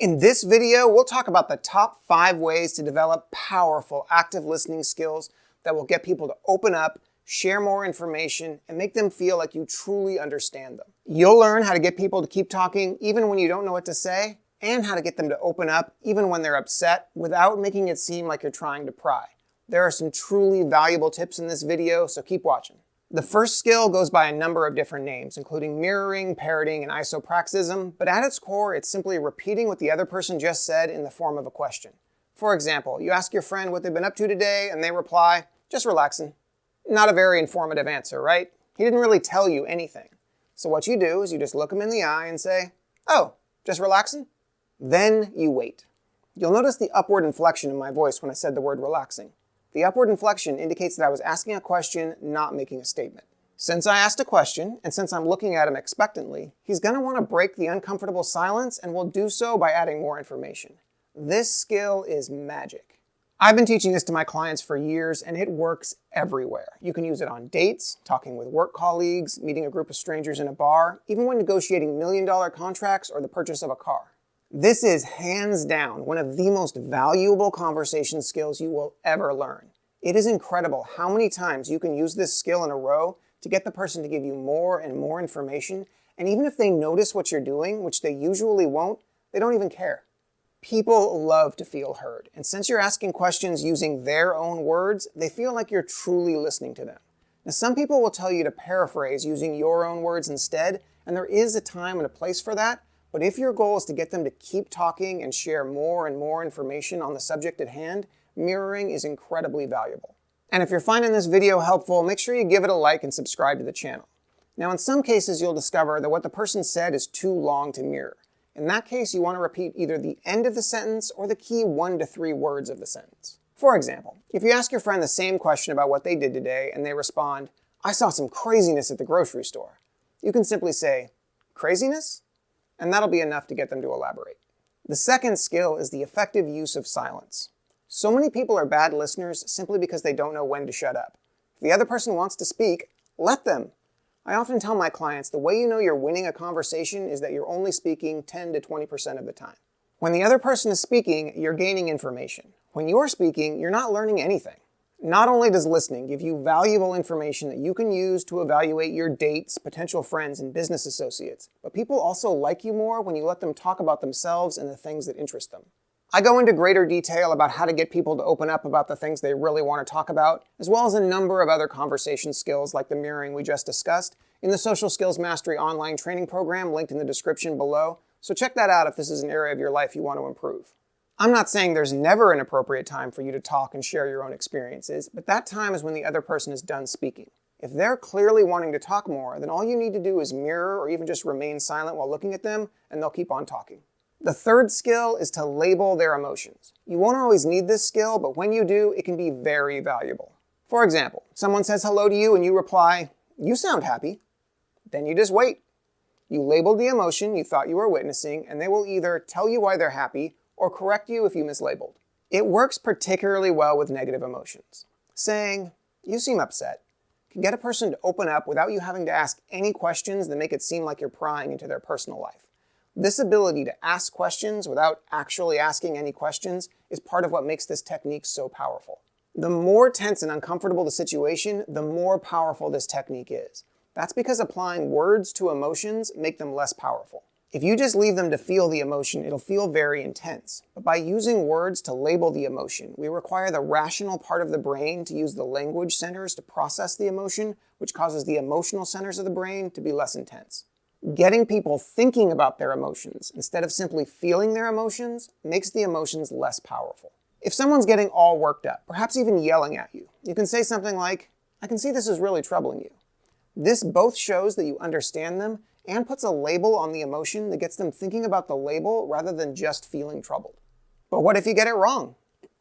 In this video, we'll talk about the top 5 ways to develop powerful active listening skills that will get people to open up, share more information, and make them feel like you truly understand them. You'll learn how to get people to keep talking even when you don't know what to say, and how to get them to open up even when they're upset without making it seem like you're trying to pry. There are some truly valuable tips in this video, so keep watching. The first skill goes by a number of different names, including mirroring, parroting, and isopraxism, but at its core, it's simply repeating what the other person just said in the form of a question. For example, you ask your friend what they've been up to today, and they reply, "Just relaxing." Not a very informative answer, right? He didn't really tell you anything. So what you do is you just look him in the eye and say, "Oh, just relaxing?" Then you wait. You'll notice the upward inflection in my voice when I said the word relaxing. The upward inflection indicates that I was asking a question, not making a statement. Since I asked a question, and since I'm looking at him expectantly, he's going to want to break the uncomfortable silence and will do so by adding more information. This skill is magic. I've been teaching this to my clients for years, and it works everywhere. You can use it on dates, talking with work colleagues, meeting a group of strangers in a bar, even when negotiating million-dollar contracts or the purchase of a car. This is hands down one of the most valuable conversation skills you will ever learn. It is incredible how many times you can use this skill in a row to get the person to give you more and more information, and even if they notice what you're doing, which they usually won't, they don't even care. People love to feel heard, and since you're asking questions using their own words, they feel like you're truly listening to them. Now, some people will tell you to paraphrase using your own words instead, and there is a time and a place for that. But if your goal is to get them to keep talking and share more and more information on the subject at hand, mirroring is incredibly valuable. And if you're finding this video helpful, make sure you give it a like and subscribe to the channel. Now, in some cases, you'll discover that what the person said is too long to mirror. In that case, you want to repeat either the end of the sentence or the key 1 to 3 words of the sentence. For example, if you ask your friend the same question about what they did today and they respond, "I saw some craziness at the grocery store," you can simply say, "Craziness?" And that'll be enough to get them to elaborate. The second skill is the effective use of silence. So many people are bad listeners simply because they don't know when to shut up. If the other person wants to speak, let them. I often tell my clients the way you know you're winning a conversation is that you're only speaking 10 to 20% of the time. When the other person is speaking, you're gaining information. When you're speaking, you're not learning anything. Not only does listening give you valuable information that you can use to evaluate your dates, potential friends, and business associates, but people also like you more when you let them talk about themselves and the things that interest them. I go into greater detail about how to get people to open up about the things they really want to talk about, as well as a number of other conversation skills like the mirroring we just discussed, in the Social Skills Mastery online training program linked in the description below, so check that out if this is an area of your life you want to improve. I'm not saying there's never an appropriate time for you to talk and share your own experiences, but that time is when the other person is done speaking. If they're clearly wanting to talk more, then all you need to do is mirror or even just remain silent while looking at them, and they'll keep on talking. The third skill is to label their emotions. You won't always need this skill, but when you do, it can be very valuable. For example, someone says hello to you and you reply, "You sound happy." Then you just wait. You labeled the emotion you thought you were witnessing, and they will either tell you why they're happy or correct you if you mislabeled. It works particularly well with negative emotions. Saying, "You seem upset," can get a person to open up without you having to ask any questions that make it seem like you're prying into their personal life. This ability to ask questions without actually asking any questions is part of what makes this technique so powerful. The more tense and uncomfortable the situation, the more powerful this technique is. That's because applying words to emotions make them less powerful. If you just leave them to feel the emotion, it'll feel very intense. But by using words to label the emotion, we require the rational part of the brain to use the language centers to process the emotion, which causes the emotional centers of the brain to be less intense. Getting people thinking about their emotions instead of simply feeling their emotions makes the emotions less powerful. If someone's getting all worked up, perhaps even yelling at you, you can say something like, "I can see this is really troubling you." This both shows that you understand them and puts a label on the emotion that gets them thinking about the label rather than just feeling troubled. But what if you get it wrong?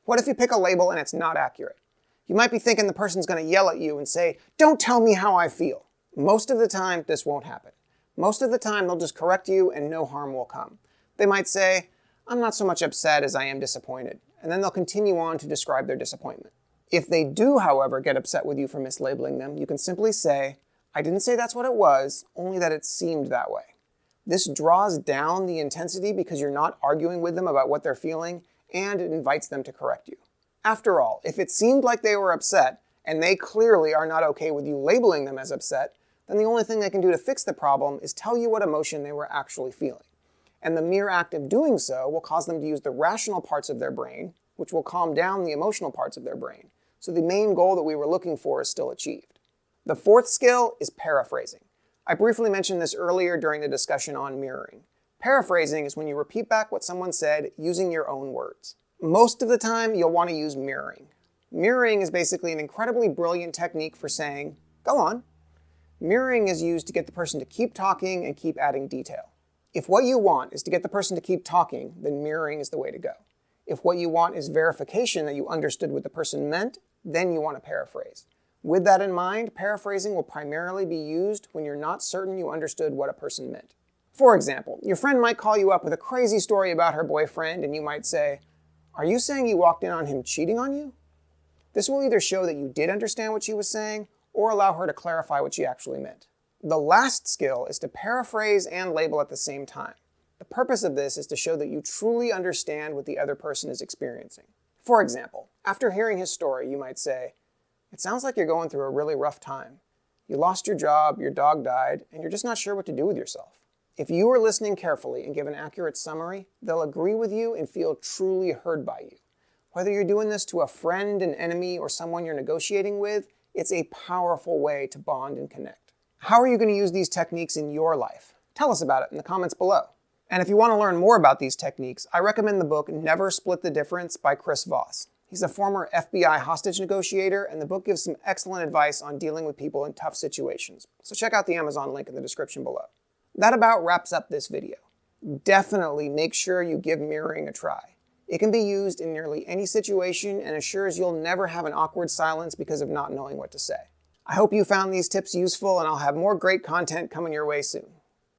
What if you pick a label and it's not accurate? You might be thinking the person's going to yell at you and say, "Don't tell me how I feel." Most of the time, this won't happen. Most of the time, they'll just correct you and no harm will come. They might say, "I'm not so much upset as I am disappointed," and then they'll continue on to describe their disappointment. If they do, however, get upset with you for mislabeling them, you can simply say, "I didn't say that's what it was, only that it seemed that way." This draws down the intensity because you're not arguing with them about what they're feeling, and it invites them to correct you. After all, if it seemed like they were upset, and they clearly are not okay with you labeling them as upset, then the only thing they can do to fix the problem is tell you what emotion they were actually feeling. And the mere act of doing so will cause them to use the rational parts of their brain, which will calm down the emotional parts of their brain. So the main goal that we were looking for is still achieved. The fourth skill is paraphrasing. I briefly mentioned this earlier during the discussion on mirroring. Paraphrasing is when you repeat back what someone said using your own words. Most of the time, you'll want to use mirroring. Mirroring is basically an incredibly brilliant technique for saying, "Go on." Mirroring is used to get the person to keep talking and keep adding detail. If what you want is to get the person to keep talking, then mirroring is the way to go. If what you want is verification that you understood what the person meant, then you want to paraphrase. With that in mind, paraphrasing will primarily be used when you're not certain you understood what a person meant. For example, your friend might call you up with a crazy story about her boyfriend, and you might say, "Are you saying you walked in on him cheating on you?" This will either show that you did understand what she was saying, or allow her to clarify what she actually meant. The last skill is to paraphrase and label at the same time. The purpose of this is to show that you truly understand what the other person is experiencing. For example, after hearing his story, you might say, "It sounds like you're going through a really rough time. You lost your job, your dog died, and you're just not sure what to do with yourself." If you are listening carefully and give an accurate summary, they'll agree with you and feel truly heard by you. Whether you're doing this to a friend, an enemy, or someone you're negotiating with, it's a powerful way to bond and connect. How are you going to use these techniques in your life? Tell us about it in the comments below. And if you want to learn more about these techniques, I recommend the book Never Split the Difference by Chris Voss. He's a former FBI hostage negotiator, and the book gives some excellent advice on dealing with people in tough situations. So check out the Amazon link in the description below. That about wraps up this video. Definitely make sure you give mirroring a try. It can be used in nearly any situation and assures you'll never have an awkward silence because of not knowing what to say. I hope you found these tips useful, and I'll have more great content coming your way soon.